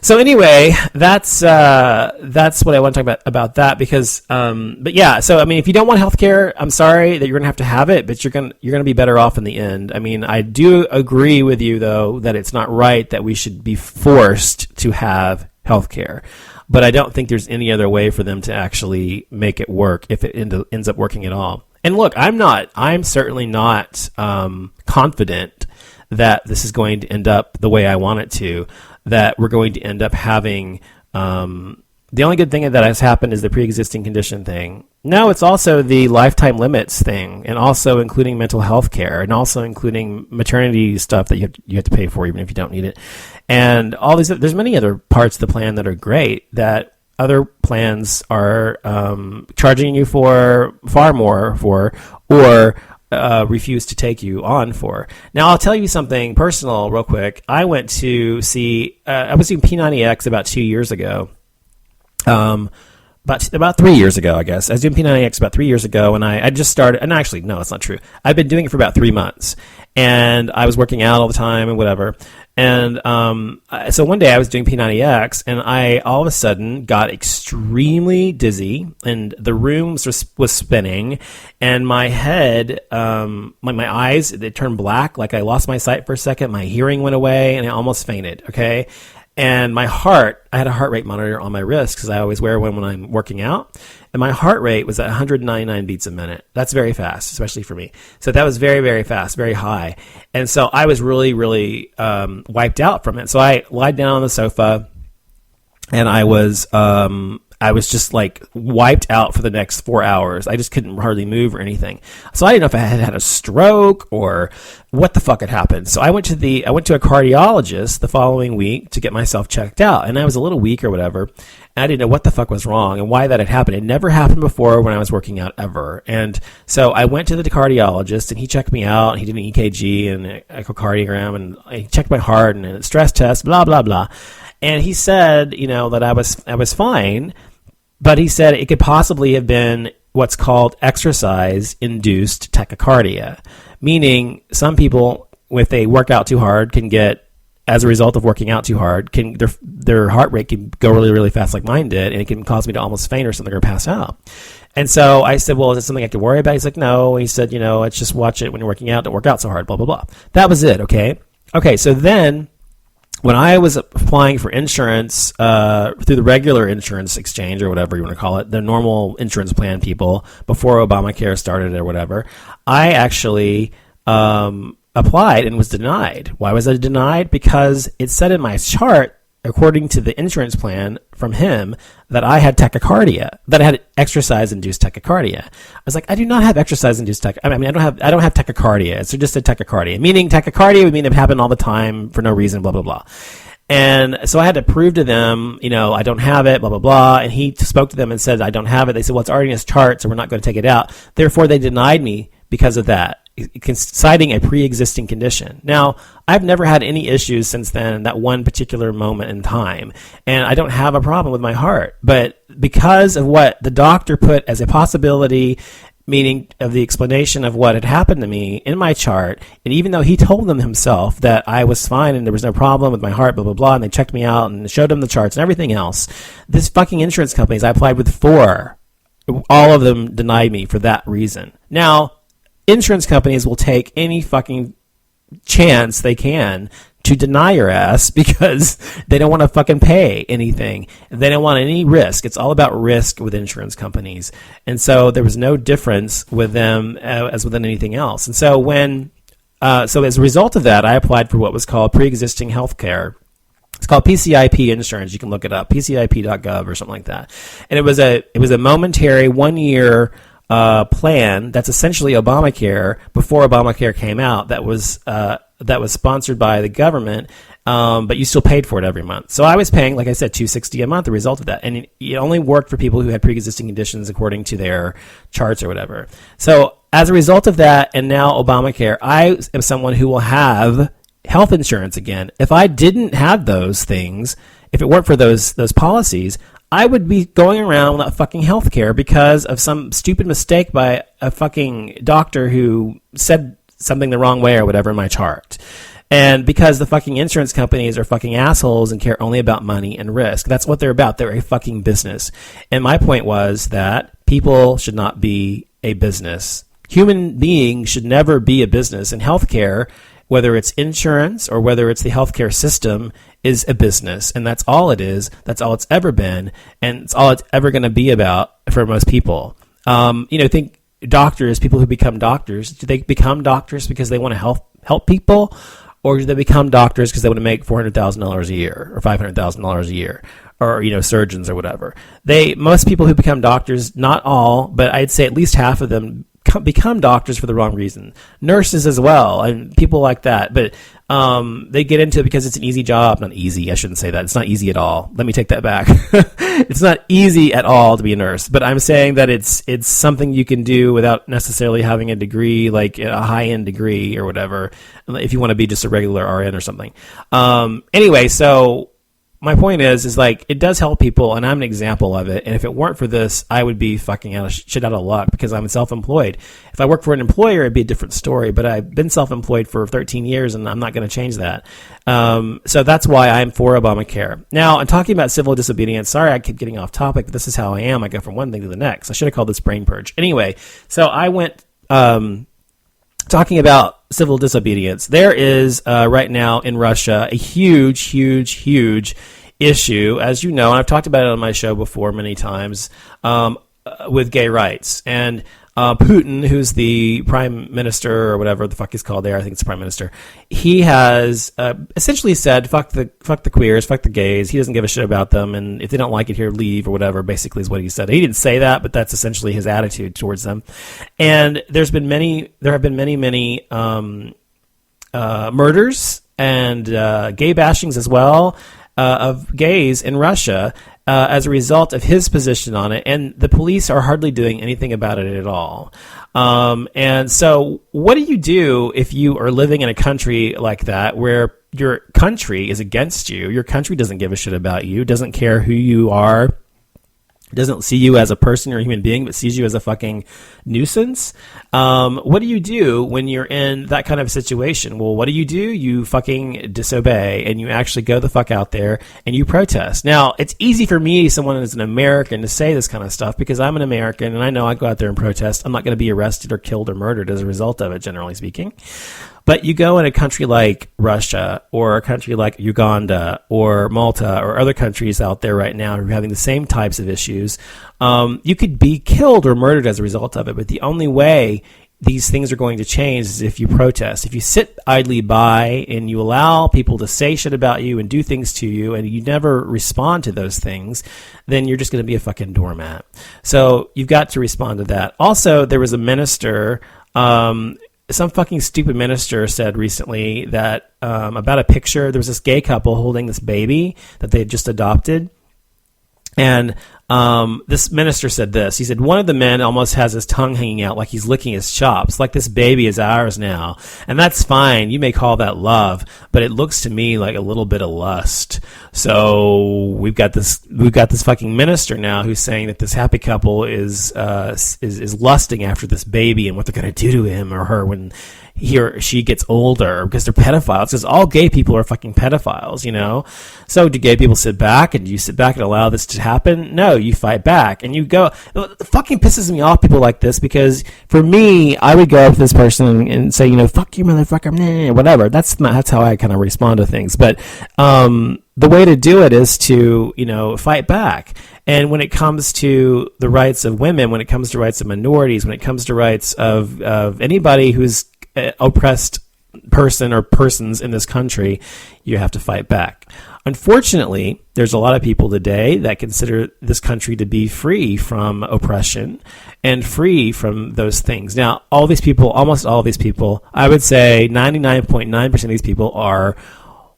So anyway, that's what I want to talk about that because, but yeah, so I mean, if you don't want healthcare, I'm sorry that you're gonna have to have it, but you're gonna be better off in the end. I mean, I do agree with you though that it's not right that we should be forced to have healthcare, but I don't think there's any other way for them to actually make it work if it ends up working at all. And look, I'm certainly not confident that this is going to end up the way I want it to, that we're going to end up having, the only good thing that has happened is the pre-existing condition thing. No, it's also the lifetime limits thing, and also including mental health care, and also including maternity stuff that you have to pay for even if you don't need it. And all these, there's many other parts of the plan that are great that other plans are charging you for far more for, or refuse to take you on for. Now, I'll tell you something personal real quick. I went to see, I was doing P90X about 2 years ago. About 3 years ago, I guess. I was doing P90X about 3 years ago, and I just started, and actually, no, it's not true. I've been doing it for about 3 months, and I was working out all the time and whatever. And so one day I was doing P90X, and I all of a sudden got extremely dizzy, and the room was spinning, and my head, my eyes, they turned black, like I lost my sight for a second. My hearing went away, and I almost fainted, okay? And my heart, I had a heart rate monitor on my wrist because I always wear one when I'm working out. And my heart rate was at 199 beats a minute. That's very fast, especially for me. So that was very, very fast, very high. And so I was really, really wiped out from it. So I lied down on the sofa, and I was just like wiped out for the next 4 hours. I just couldn't hardly move or anything. So I didn't know if I had had a stroke or what the fuck had happened. So I went to a cardiologist the following week to get myself checked out, and I was a little weak or whatever. And I didn't know what the fuck was wrong and why that had happened. It never happened before when I was working out ever. And so I went to the cardiologist, and he checked me out, and he did an EKG and an echocardiogram, and he checked my heart and a stress test, blah, blah, blah. And he said, that I was fine, but he said it could possibly have been what's called exercise-induced tachycardia, meaning some people, if they work out too hard, can get, as a result of working out too hard, their heart rate can go really, really fast like mine did, and it can cause me to almost faint or something or pass out. And so I said, well, is it something I could worry about? He's like, no. He said, it's just watch it when you're working out. Don't work out so hard, blah, blah, blah. That was it, okay? Okay, so then when I was applying for insurance through the regular insurance exchange or whatever you want to call it, the normal insurance plan people, before Obamacare started or whatever, I actually applied and was denied. Why was I denied? Because it said in my chart, according to the insurance plan from him, that I had tachycardia, that I had exercise-induced tachycardia. I was like, I do not have exercise-induced tachycardia. I mean, I don't have tachycardia. It's just a tachycardia, meaning tachycardia would mean it would happen all the time for no reason, blah, blah, blah. And so I had to prove to them, I don't have it, blah, blah, blah. And he spoke to them and said, I don't have it. They said, well, it's already in his chart, so we're not going to take it out. Therefore, they denied me because of that, citing a pre-existing condition. Now, I've never had any issues since then, that one particular moment in time, and I don't have a problem with my heart. But because of what the doctor put as a possibility, meaning of the explanation of what had happened to me in my chart, and even though he told them himself that I was fine and there was no problem with my heart, blah, blah, blah, and they checked me out and showed them the charts and everything else, this fucking insurance companies, I applied with 4, all of them denied me for that reason. Now, insurance companies will take any fucking chance they can to deny your ass because they don't want to fucking pay anything. They don't want any risk. It's all about risk with insurance companies. And so there was no difference with them as with anything else. And so so as a result of that, I applied for what was called pre-existing health care. It's called PCIP insurance. You can look it up, pcip.gov or something like that. And it was a momentary 1-year plan that's essentially Obamacare before Obamacare came out. That was sponsored by the government, but you still paid for it every month. So I was paying, like I said, $260 a month. The result of that, and it only worked for people who had pre-existing conditions according to their charts or whatever. So as a result of that, and now Obamacare, I am someone who will have health insurance again. If I didn't have those things, if it weren't for those policies, I would be going around without fucking health care because of some stupid mistake by a fucking doctor who said something the wrong way or whatever in my chart. And because the fucking insurance companies are fucking assholes and care only about money and risk. That's what they're about. They're a fucking business. And my point was that people should not be a business. Human beings should never be a business. And healthcare, whether it's insurance or whether it's the healthcare system, is a business. And that's all it is. That's all it's ever been. And it's all it's ever going to be about for most people. Think doctors, people who become doctors, do they become doctors because they want to help people? Or do they become doctors because they want to make $400,000 a year or $500,000 a year, or surgeons or whatever? Most people who become doctors, not all, but I'd say at least half of them become doctors for the wrong reason. Nurses as well, and people like that. But they get into it because it's an easy job. Not easy. I shouldn't say that. It's not easy at all. Let me take that back. It's not easy at all to be a nurse. But I'm saying that it's something you can do without necessarily having a degree, like a high-end degree or whatever, if you want to be just a regular RN or something. Anyway, so my point is like, it does help people, and I'm an example of it. And if it weren't for this, I would be fucking shit out of luck because I'm self-employed. If I worked for an employer, it'd be a different story. But I've been self-employed for 13 years, and I'm not going to change that. So that's why I'm for Obamacare. Now, I'm talking about civil disobedience. Sorry, I keep getting off topic, but this is how I am. I go from one thing to the next. I should have called this brain purge. Anyway, so I went talking about civil disobedience. There is right now in Russia a huge issue, as you know, and I've talked about it on my show before many times, with gay rights. And Putin, who's the prime minister or whatever the fuck he's called there, I think it's prime minister, he has essentially said, fuck the queers, fuck the gays. He doesn't give a shit about them, and if they don't like it here, leave or whatever, basically is what he said. He didn't say that, but that's essentially his attitude towards them. And there have been many murders and gay bashings as well of gays in Russia as a result of his position on it, and the police are hardly doing anything about it at all. And so what do you do if you are living in a country like that where your country is against you? Your country doesn't give a shit about you, doesn't care who you are, doesn't see you as a person or a human being, but sees you as a fucking nuisance. What do you do when you're in that kind of situation? Well, what do? You fucking disobey, and you actually go the fuck out there and you protest. Now, it's easy for me, someone as an American, to say this kind of stuff because I'm an American and I know I go out there and protest. I'm not going to be arrested or killed or murdered as a result of it, generally speaking. But you go in a country like Russia or a country like Uganda or Malta or other countries out there right now who are having the same types of issues, you could be killed or murdered as a result of it. But the only way these things are going to change is if you protest. If you sit idly by and you allow people to say shit about you and do things to you and you never respond to those things, then you're just going to be a fucking doormat. So you've got to respond to that. Also, there was a minister, some fucking stupid minister said recently that about a picture, there was this gay couple holding this baby that they had just adopted. And this minister said this. He said, one of the men almost has his tongue hanging out like he's licking his chops, like this baby is ours now. And that's fine. You may call that love, but it looks to me like a little bit of lust. So we've got this fucking minister now who's saying that this happy couple is lusting after this baby and what they're going to do to him or her when he or she gets older, because they're pedophiles, because all gay people are fucking pedophiles, you know? So do gay people sit back, and do you sit back and allow this to happen? No, you fight back, and you go. It fucking pisses me off, people like this, because for me, I would go up to this person and say, fuck you, motherfucker, whatever. That's how I kind of respond to things. But the way to do it is to, fight back. And when it comes to the rights of women, when it comes to rights of minorities, when it comes to rights of anybody who's oppressed person or persons in this country, you have to fight back. Unfortunately, there's a lot of people today that consider this country to be free from oppression and free from those things. Now, almost all of these people, I would say 99.9% of these people are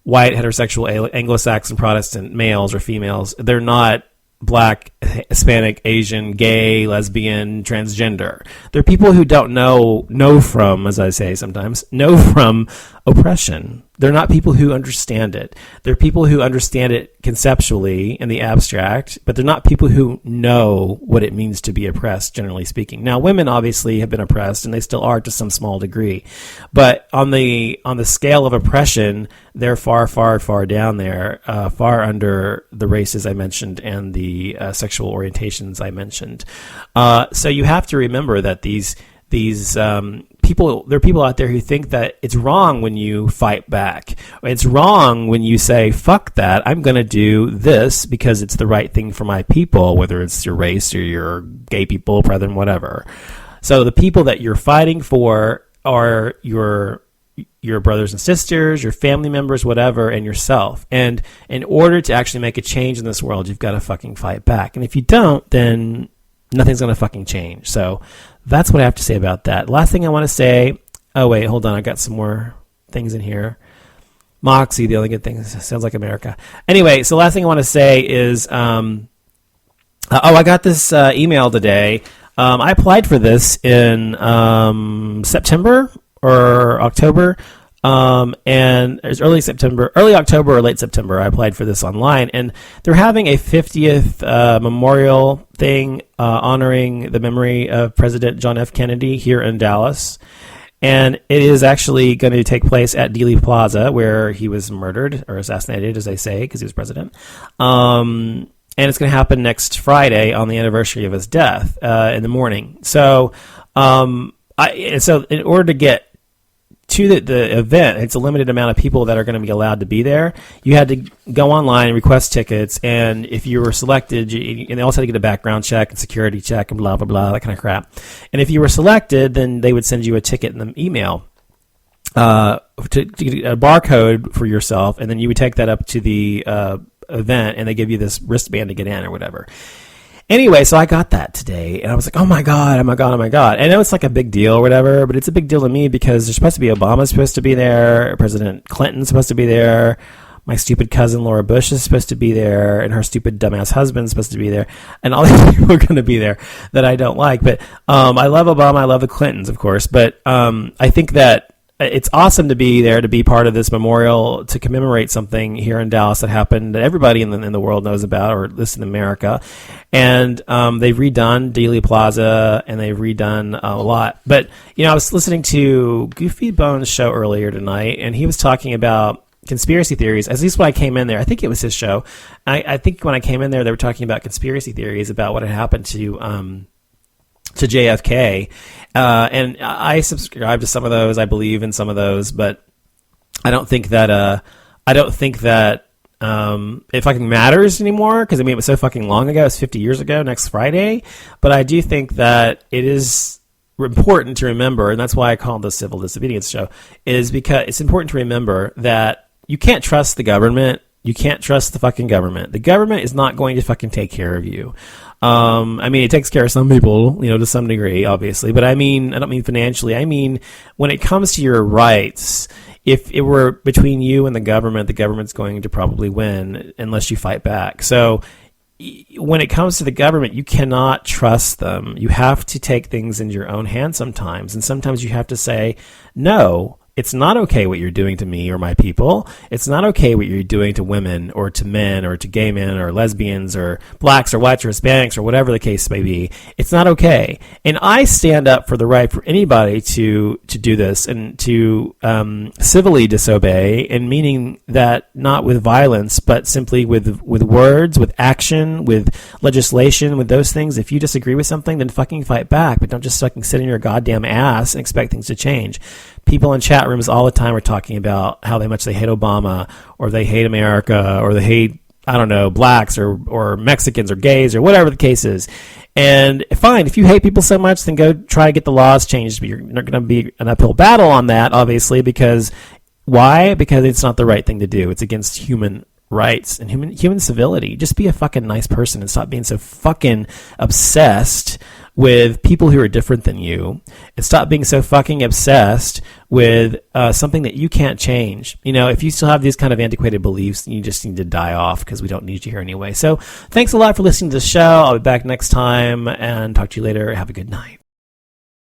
white, heterosexual, Anglo-Saxon, Protestant males or females. They're not Black, Hispanic, Asian, gay, lesbian, transgender. They're people who don't know from, as I say sometimes, know from oppression. They're not people who understand it. They're people who understand it conceptually in the abstract, but they're not people who know what it means to be oppressed, generally speaking. Now, women obviously have been oppressed, and they still are to some small degree. But on the scale of oppression, they're far, far, far down there, far under the races I mentioned and the sexual orientations I mentioned. So you have to remember that these people, there are people out there who think that it's wrong when you fight back. It's wrong when you say, fuck that, I'm going to do this because it's the right thing for my people, whether it's your race or your gay people, brethren, whatever. So the people that you're fighting for are your brothers and sisters, your family members, whatever, and yourself. And in order to actually make a change in this world, you've got to fucking fight back. And if you don't, then nothing's going to fucking change. So that's what I have to say about that. Last thing I want to say, oh wait, hold on, I got some more things in here. Moxie, the only good thing, sounds like America. Anyway, so last thing I want to say is, I got this email today. I applied for this in September or October, and it was early October or late September. I applied for this online, and they're having a 50th memorial thing honoring the memory of President John F. Kennedy here in Dallas. And it is actually going to take place at Dealey Plaza, where he was murdered, or assassinated, as they say, because he was president. And it's going to happen next Friday on the anniversary of his death in the morning. So, so in order to get to the event, it's a limited amount of people that are going to be allowed to be there. You had to go online and request tickets, and if you were selected, and they also had to get a background check and security check and blah, blah, blah, that kind of crap. And if you were selected, then they would send you a ticket in the email to get a barcode for yourself, and then you would take that up to the event, and they give you this wristband to get in or whatever. Anyway, so I got that today, and I was like, oh my God. I know it's like a big deal or whatever, but it's a big deal to me because there's supposed to be Obama's supposed to be there, President Clinton's supposed to be there, my stupid cousin Laura Bush is supposed to be there, and her stupid dumbass husband's supposed to be there, and all these people are going to be there that I don't like. But I love Obama, I love the Clintons, of course, but I think that it's awesome to be there, to be part of this memorial, to commemorate something here in Dallas that happened that everybody in the world knows about, or at least in America. And they've redone Dealey Plaza, and they've redone a lot. But, I was listening to Goofy Bones' show earlier tonight, and he was talking about conspiracy theories. At least when I came in there, I think it was his show. I think when I came in there, they were talking about conspiracy theories about what had happened to JFK. And I subscribe to some of those. I believe in some of those, but I don't think that it fucking matters anymore, because it was so fucking long ago. It's 50 years ago next Friday. But I do think that it is important to remember, and that's why I call it the Civil Disobedience Show, is because it's important to remember that you can't trust the government. You can't trust the fucking government. The government is not going to fucking take care of you. It takes care of some people, to some degree, obviously. But I don't mean financially. I mean, when it comes to your rights, if it were between you and the government's going to probably win unless you fight back. So when it comes to the government, you cannot trust them. You have to take things into your own hands sometimes. And sometimes you have to say, no, it's not okay what you're doing to me or my people. It's not okay what you're doing to women or to men or to gay men or lesbians or blacks or whites or Hispanics or whatever the case may be. It's not okay. And I stand up for the right for anybody to do this and to civilly disobey, and meaning that not with violence, but simply with words, with action, with legislation, with those things. If you disagree with something, then fucking fight back, but don't just fucking sit in your goddamn ass and expect things to change. People in chat rooms all the time are talking about how much they hate Obama, or they hate America, or they hate, I don't know, blacks or Mexicans or gays or whatever the case is. And fine, if you hate people so much, then go try to get the laws changed. But you're not going to be an uphill battle on that, obviously, because why? Because it's not the right thing to do. It's against human rights and human civility. Just be a fucking nice person and stop being so fucking obsessed with people who are different than you, and stop being so fucking obsessed with something that you can't change. If you still have these kind of antiquated beliefs, you just need to die off, because we don't need you here anyway. So thanks a lot for listening to the show. I'll be back next time and talk to you later. Have a good night.